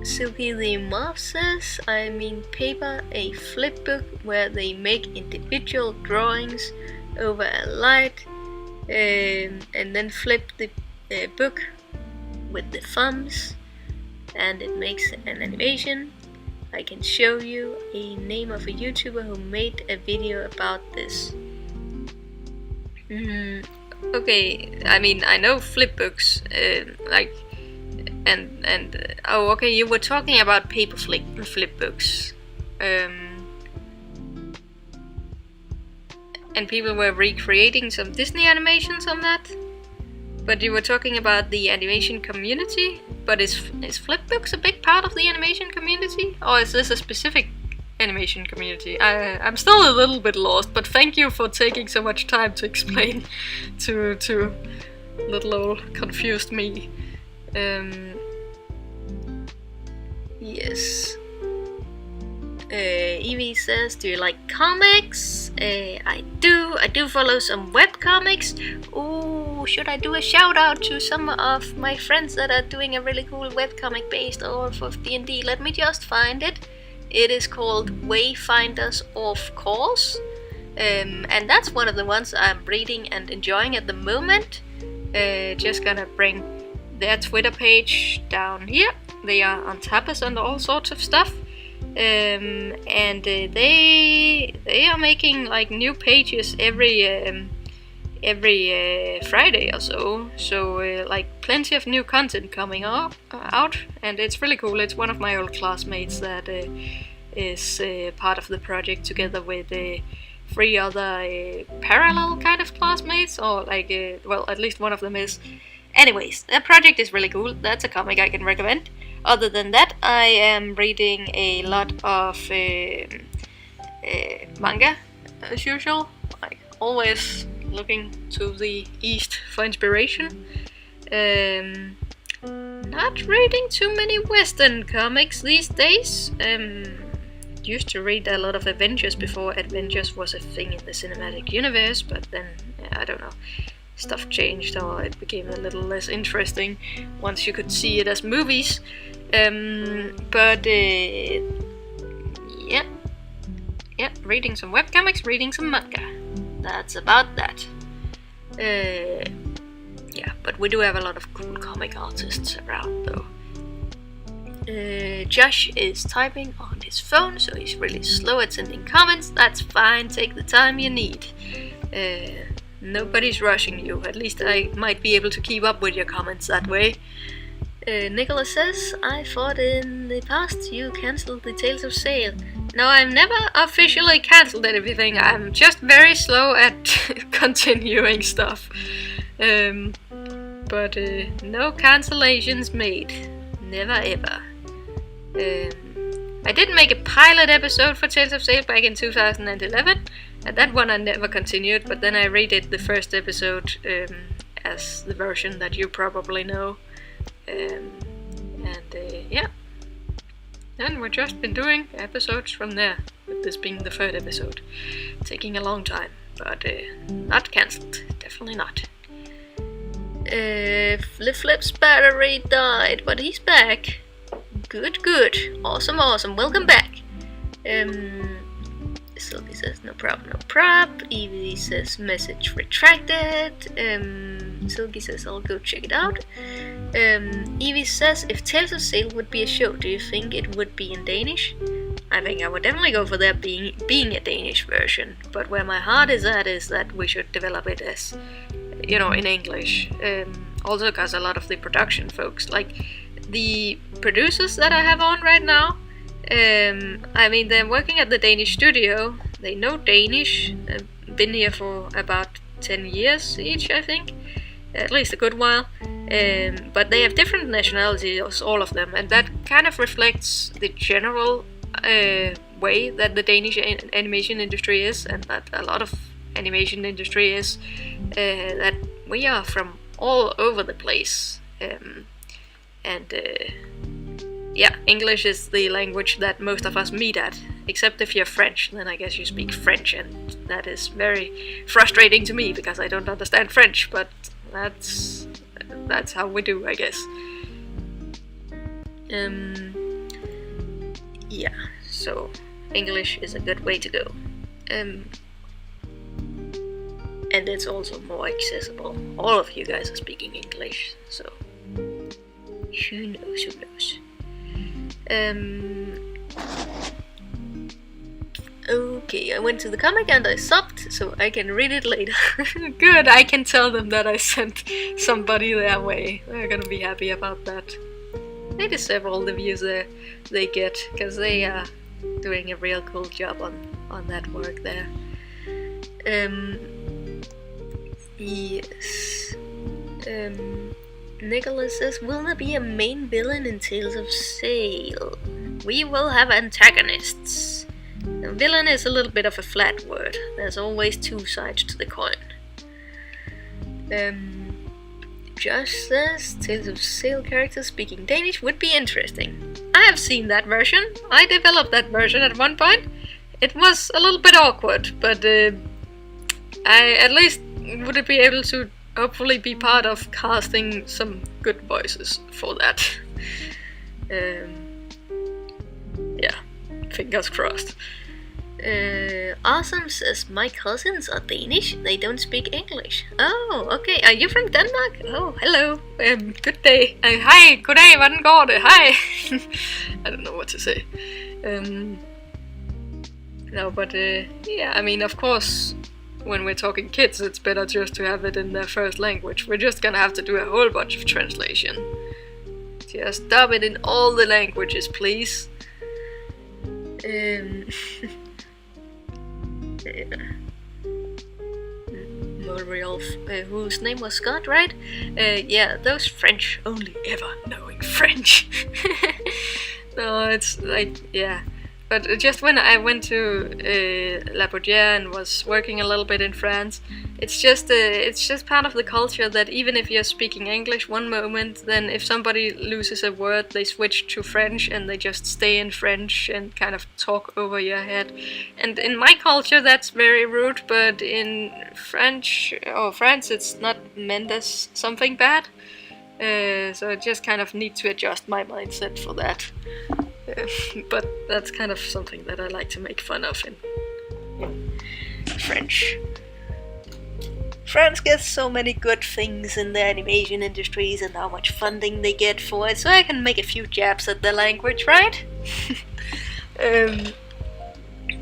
Silky the Moth says, I mean paper, a flip book where they make individual drawings over a light, and then flip the book with the thumbs, and it makes an animation. I can show you a name of a YouTuber who made a video about this. Okay, I mean, I know flip books, oh, okay, you were talking about paper flip books, and people were recreating some Disney animations on that. But you were talking about the animation community. But is flipbooks a big part of the animation community, or is this a specific animation community? I'm still a little bit lost. But thank you for taking so much time to explain to little old confused me. Yes. Evie says, do you like comics? I do follow some webcomics. Ooh, should I do a shout out to some of my friends that are doing a really cool webcomic based off of D&D? Let me just find it. It is called Wayfinders of Course. And that's one of the ones I'm reading and enjoying at the moment. Just gonna bring their Twitter page down here. They are on Tapas and all sorts of stuff. And they are making like new pages every Friday or so. So like plenty of new content coming out, and it's really cool. It's one of my old classmates that is part of the project together with 3 other parallel kind of classmates, or like well, at least one of them is. Anyways, that project is really cool. That's a comic I can recommend. Other than that, I am reading a lot of manga, as usual. Like, always looking to the East for inspiration. Not reading too many Western comics these days. Used to read a lot of Avengers before Avengers was a thing in the cinematic universe, but then, I don't know. Stuff changed, or it became a little less interesting once you could see it as movies. But yeah, reading some webcomics, reading some manga. That's about that. Yeah, but we do have a lot of cool comic artists around, though. Josh is typing on his phone, so he's really slow at sending comments. That's fine, take the time you need. Nobody's rushing you. At least I might be able to keep up with your comments that way. Nicholas says, I thought in the past you cancelled the Tales of Sail. No, I've never officially cancelled anything. I'm just very slow at continuing stuff. But no cancellations made. Never ever. I did make a pilot episode for Tales of Sail back in 2011, and that one I never continued, but then I redid the first episode as the version that you probably know. Yeah. And we've just been doing episodes from there, with this being the 3rd episode. Taking a long time, but not cancelled. Definitely not. Flip's battery died, but he's back. Good. Awesome. Welcome back. Sylvie says no problem, no prob. Evie says message retracted. Sylvie says I'll go check it out. Evie says if Tales of Sail would be a show, do you think it would be in Danish? I think I would definitely go for there being a Danish version. But where my heart is at is that we should develop it as, in English. Also because a lot of the production folks, like the producers that I have on right now, they're working at the Danish studio. They know Danish. Been here for about 10 years each, I think. At least a good while. But they have different nationalities, all of them. And that kind of reflects the general way that the Danish animation industry is. And that a lot of animation industry is. That we are from all over the place. English is the language that most of us meet at, except if you're French, then I guess you speak French, and that is very frustrating to me because I don't understand French, but that's how we do, I guess. So English is a good way to go. And it's also more accessible. All of you guys are speaking English, so who knows. Okay, I went to the comic and I subbed, so I can read it later. Good, I can tell them that I sent somebody their way. They're gonna be happy about that. they deserve all the views they get, because they are doing a real cool job on that work there. Yes. Nicholas says, will there be a main villain in Tales of Sail? We will have antagonists. A villain is a little bit of a flat word. There's always two sides to the coin. Josh says, Tales of Sail characters speaking Danish would be interesting. I have seen that version. I developed that version at one point. It was a little bit awkward, but I at least would be able to hopefully be part of casting some good voices for that. Yeah, fingers crossed. Awesome says, my cousins are Danish, they don't speak English. Oh, okay, are you from Denmark? Oh, hello, good day. Hi, goddag, hvordan går det? Hi. I don't know what to say. No, but yeah, I mean, of course, when we're talking kids, it's better just to have it in their first language. We're just gonna have to do a whole bunch of translation. Just dub it in all the languages, please. Muriel, whose name was Scott, right? Yeah, those French only ever knowing French. No, it's like, yeah. But just when I went to La Baudière and was working a little bit in France, it's just part of the culture that even if you're speaking English one moment, then if somebody loses a word, they switch to French and they just stay in French and kind of talk over your head. And in my culture, that's very rude, but in France, it's not meant as something bad. So I just kind of need to adjust my mindset for that. But that's kind of something that I like to make fun of in French. France gets so many good things in the animation industries and how much funding they get for it, so I can make a few jabs at the language, right?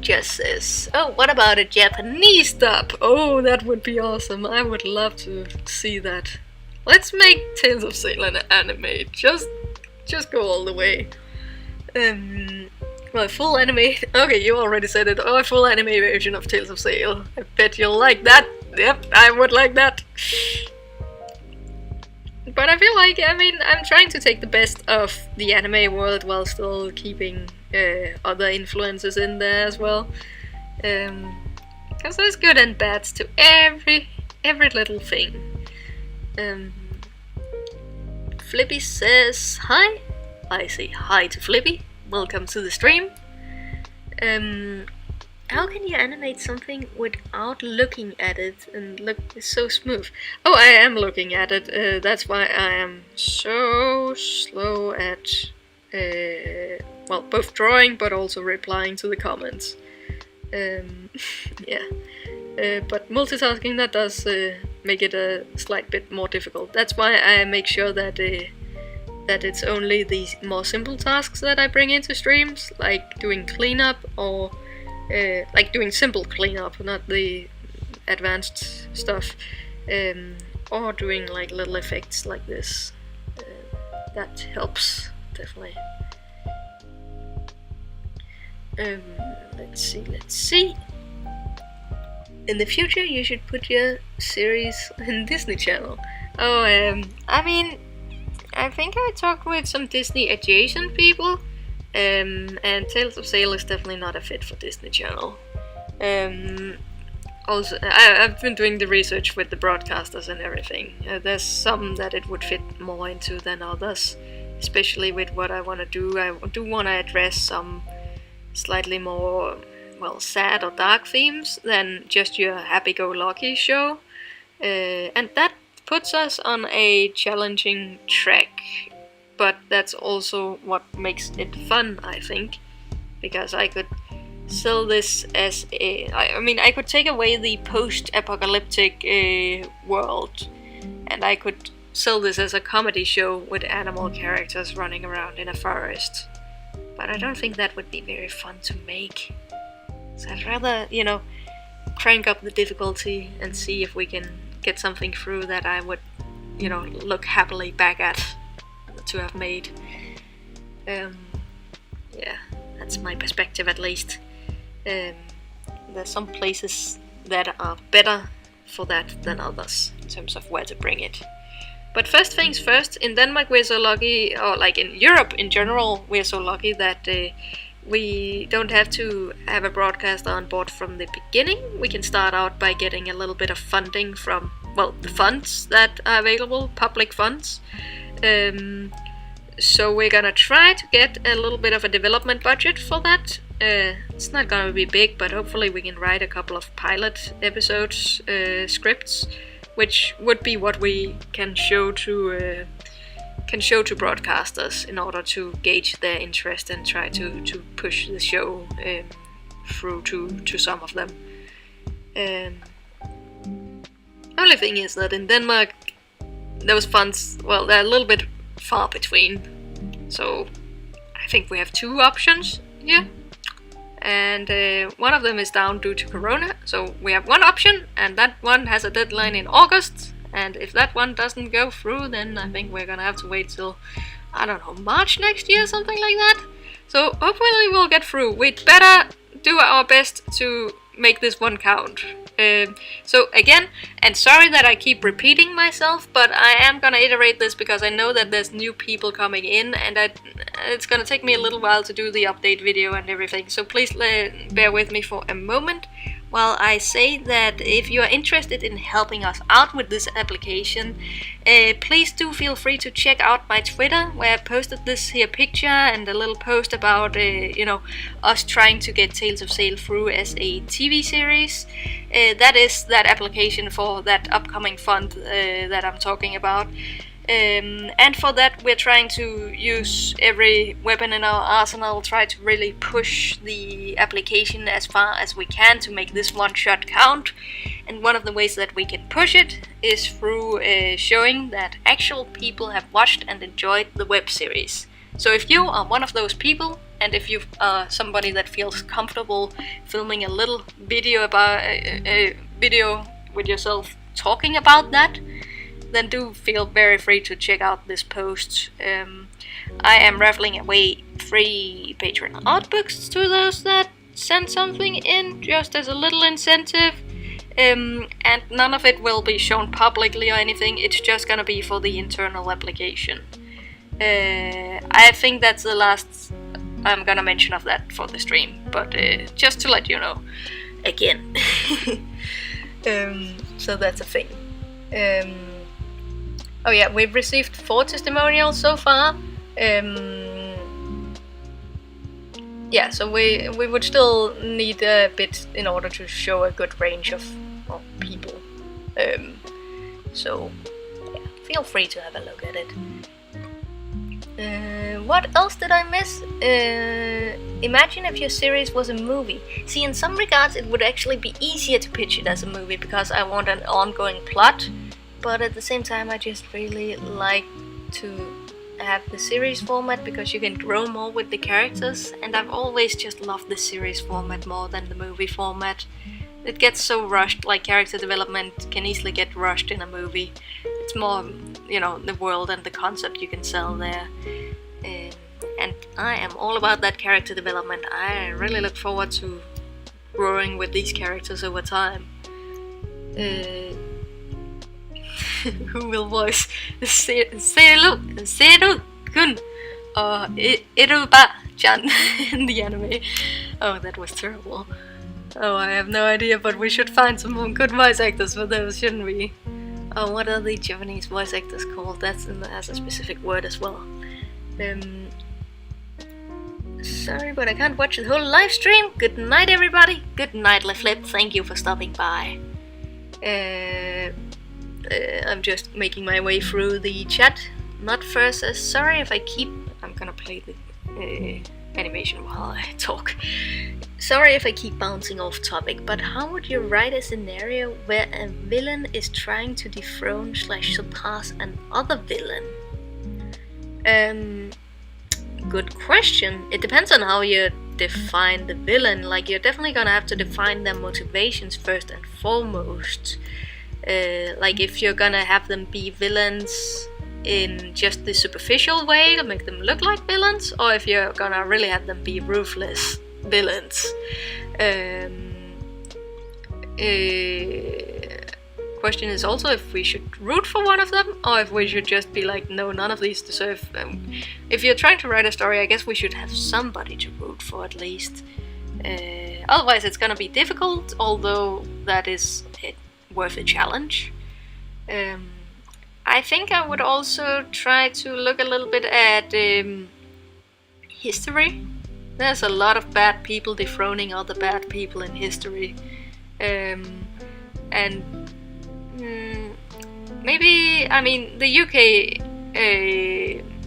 Just says, oh, what about a Japanese dub? Oh, that would be awesome. I would love to see that. Let's make Tales of Sail an anime. Just go all the way. Well, full anime. Okay, you already said it. Oh, a full anime version of Tales of Sail. I bet you'll like that. Yep, I would like that. But I feel like, I mean, I'm trying to take the best of the anime world while still keeping other influences in there as well. Because there's good and bad to every little thing. Flippy says hi. I say hi to Flippy. Welcome to the stream. How can you animate something without looking at it and look so smooth? Oh, I am looking at it. That's why I am so slow at well, both drawing but also replying to the comments. Yeah. But multitasking, that does make it a slight bit more difficult. That's why I make sure that it's only the more simple tasks that I bring into streams, like doing cleanup or like doing simple cleanup, not the advanced stuff, or doing like little effects like this. That helps, definitely. Let's see. In the future, you should put your series in Disney Channel. Oh, I mean, I think I talked with some Disney adjacent people, and Tales of Sail is definitely not a fit for Disney Channel. Also, I've been doing the research with the broadcasters and everything. There's some that it would fit more into than others, especially with what I want to do. I do want to address some slightly more, well, sad or dark themes than just your happy-go-lucky show. And that puts us on a challenging track, but that's also what makes it fun, I think, because I could sell this as I could take away the post-apocalyptic world, and I could sell this as a comedy show with animal characters running around in a forest, but I don't think that would be very fun to make. So I'd rather, crank up the difficulty and see if we can get something through that I would, look happily back at to have made. Yeah, that's my perspective at least. There's some places that are better for that than others in terms of where to bring it. But first things first, in Denmark we're so lucky, or like in Europe in general, we're so lucky that we don't have to have a broadcaster on board from the beginning. We can start out by getting a little bit of funding from, well, the funds that are available, public funds. So we're gonna try to get a little bit of a development budget for that. It's not gonna be big, but hopefully we can write a couple of pilot episodes, scripts, which would be what we can show to broadcasters in order to gauge their interest and try to push the show through to some of them. Only thing is that in Denmark, those funds, well, they're a little bit far between. So I think we have two options here, and one of them is down due to Corona. So we have one option, and that one has a deadline in August. And if that one doesn't go through, then I think we're gonna have to wait till, I don't know, March next year, something like that. So hopefully we'll get through. We'd better do our best to make this one count. So again, and sorry that I keep repeating myself, but I am gonna iterate this because I know that there's new people coming in, and it's gonna take me a little while to do the update video and everything. So please bear with me for a moment while I say that if you are interested in helping us out with this application, please do feel free to check out my Twitter, where I posted this here picture and a little post about us trying to get Tales of Sail through as a TV series. That is that application for that upcoming fund that I'm talking about. And for that we're trying to use every weapon in our arsenal, try to really push the application as far as we can to make this one shot count. And one of the ways that we can push it is through showing that actual people have watched and enjoyed the web series. So if you are one of those people, and if you are somebody that feels comfortable filming a little video about a video with yourself talking about that, then do feel very free to check out this post. I am raffling away 3 Patreon art books to those that send something in, just as a little incentive. And none of it will be shown publicly or anything, it's just gonna be for the internal application. I think that's the last I'm gonna mention of that for the stream, but just to let you know again. So that's a thing. Oh yeah, we've received 4 testimonials so far. Yeah, so we would still need a bit in order to show a good range of people. So yeah, feel free to have a look at it. What else did I miss? Imagine if your series was a movie. See, in some regards it would actually be easier to pitch it as a movie because I want an ongoing plot. But at the same time, I just really like to have the series format because you can grow more with the characters, and I've always just loved the series format more than the movie format. It gets so rushed, like character development can easily get rushed in a movie. It's more, the world and the concept you can sell there. And I am all about that character development. I really look forward to growing with these characters over time. Who will voice Seru-kun or Iruba-chan in the anime? Oh, that was terrible. Oh, I have no idea, but we should find some good voice actors for those, shouldn't we? Oh, what are the Japanese voice actors called? That has a specific word as well. Sorry, but I can't watch the whole live stream. Good night, everybody. Good night, LeFlip. Thank you for stopping by. I'm just making my way through the chat. Not first, sorry if I keep... I'm gonna play the animation while I talk. Sorry if I keep bouncing off topic, but how would you write a scenario where a villain is trying to dethrone / surpass another villain? Good question. It depends on how you define the villain. Like, you're definitely gonna have to define their motivations first and foremost. Like, if you're gonna have them be villains in just the superficial way to make them look like villains, or if you're gonna really have them be ruthless villains. Question is also if we should root for one of them, or if we should just be like, no, none of these deserve. If you're trying to write a story, I guess we should have somebody to root for at least. Otherwise, it's gonna be difficult, although that is worth a challenge. I think I would also try to look a little bit at history. There's a lot of bad people dethroning other bad people in history. And maybe, I mean, the UK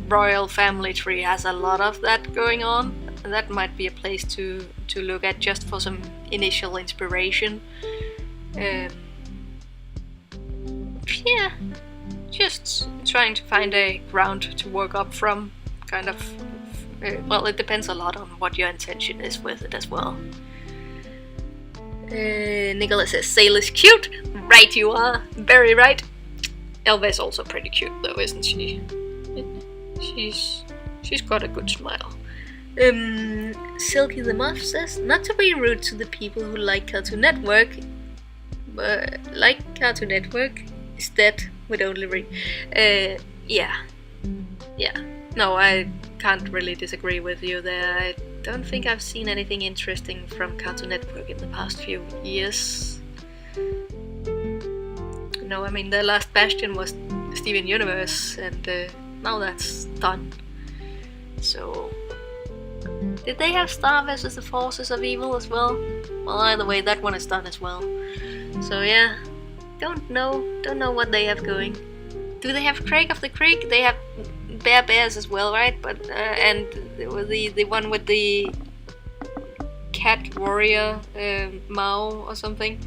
royal family tree has a lot of that going on. And that might be a place to look at just for some initial inspiration. Yeah, just trying to find a ground to work up from, kind of. Well, it depends a lot on what your intention is with it as well. Nicholas says, Sale is cute. Right you are, very right. Elva is also pretty cute though, isn't she? She's got a good smile. Silky the Muff says, not to be rude to the people who like Cartoon Network, but like Cartoon Network is dead with only read. Yeah. No, I can't really disagree with you there. I don't think I've seen anything interesting from Cartoon Network in the past few years. No, I mean, the last bastion was Steven Universe, and now that's done. So, did they have Star vs. the Forces of Evil as well? Well, either way, that one is done as well. So yeah, don't know what they have going. Do they have Craig of the Creek? They have Bear Bears as well, right? But and the one with the cat warrior, Mao or something.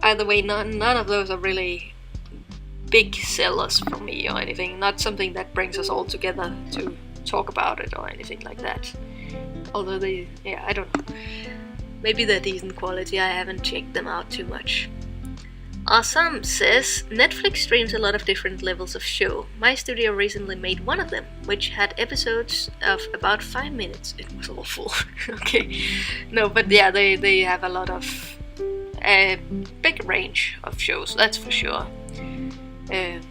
Either way, none of those are really big sellers for me or anything. Not something that brings us all together to talk about it or anything like that. Although I don't know. Maybe they're decent quality, I haven't checked them out too much. Awesome says, Netflix streams a lot of different levels of show. My studio recently made one of them, which had episodes of about 5 minutes. It was awful. Okay. No, but yeah, they have a lot of big range of shows, that's for sure. And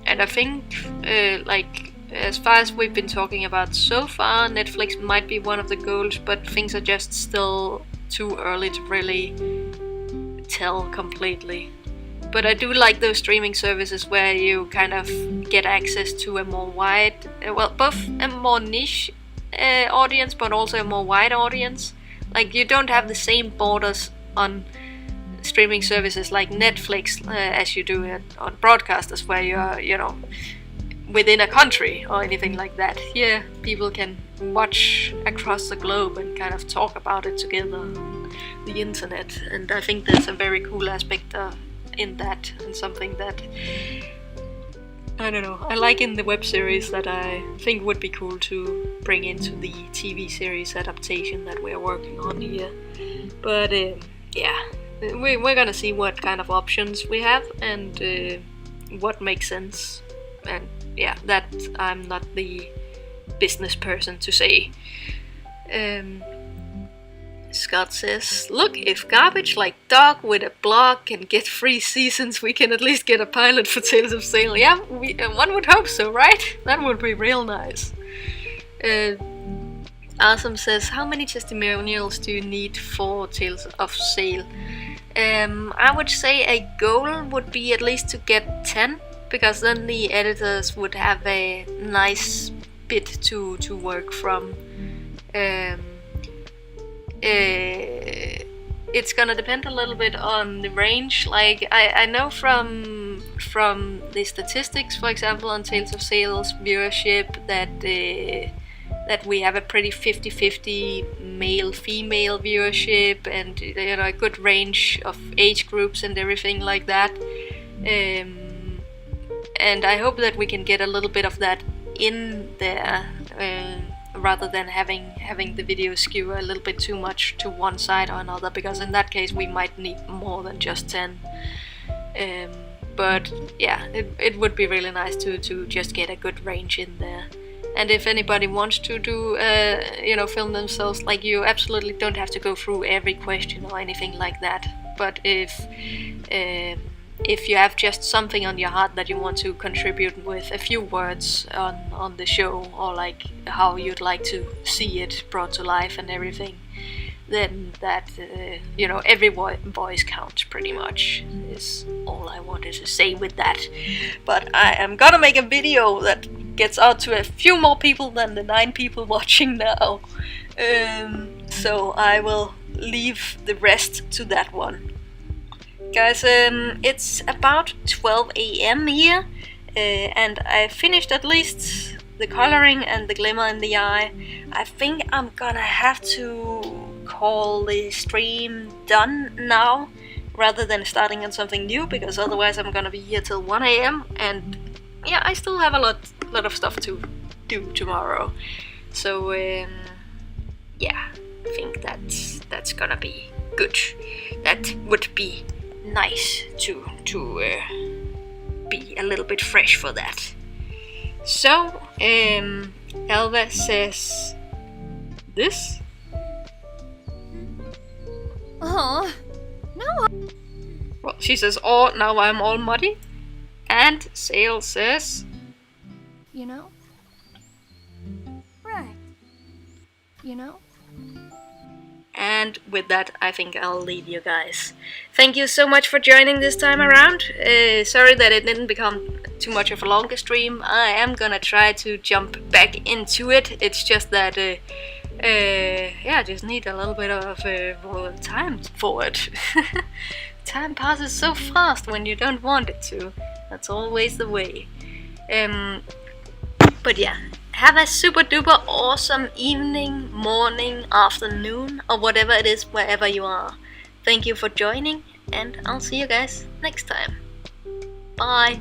I think, as far as we've been talking about so far, Netflix might be one of the goals, but things are just still too early to really tell completely. But I do like those streaming services where you kind of get access to a more wide, both a more niche audience, but also a more wide audience. Like, you don't have the same borders on streaming services like Netflix as you do on broadcasters, where you're, within a country or anything like that. Here, people can watch across the globe and kind of talk about it together on the internet, and I think there's a very cool aspect in that, and something that, I don't know, I like in the web series that I think would be cool to bring into the TV series adaptation that we're working on here. But yeah, we're gonna see what kind of options we have and what makes sense. And yeah, that I'm not the business person to say. Scott says, look, if Garbage Like Dog with a blog can get 3 seasons, we can at least get a pilot for Tales of Sail. Yeah, one would hope so, right? That would be real nice. Awesome says, how many testimonials do you need for Tales of Sail? I would say a goal would be at least to get 10, because then the editors would have a nice bit to work from. It's gonna depend a little bit on the range. Like, I know from the statistics, for example, on Tales of Sail's viewership, that we have a pretty 50-50 male-female viewership, and a good range of age groups and everything like that. And I hope that we can get a little bit of that in there, rather than having the video skew a little bit too much to one side or another, because in that case we might need more than just 10. but yeah, it would be really nice to just get a good range in there. And if anybody wants to do, film themselves, like, you absolutely don't have to go through every question or anything like that. But if you have just something on your heart that you want to contribute with a few words on the show, or like how you'd like to see it brought to life and everything, then that, every voice counts pretty much, is all I wanted to say with that. But I am gonna make a video that gets out to a few more people than the 9 people watching now. So I will leave the rest to that one. Guys, it's about 12 a.m. here, and I finished at least the coloring and the glimmer in the eye. I think I'm gonna have to call the stream done now, rather than starting on something new, because otherwise I'm gonna be here till 1 a.m. and yeah, I still have a lot of stuff to do tomorrow. So yeah, I think that's gonna be good. That would be nice to be a little bit fresh for that. So Elva says this. Oh, no. Well, she says, "Oh, now I'm all muddy." And Sail says, You know? Right. You know? And with that, I think I'll leave you guys. Thank you so much for joining this time around. Sorry that it didn't become too much of a longer stream. I am gonna try to jump back into it. It's just that, I just need a little bit of time for it. Time passes so fast when you don't want it to. That's always the way. But yeah, have a super duper awesome evening, morning, afternoon, or whatever it is wherever you are. Thank you for joining, and I'll see you guys next time. Bye!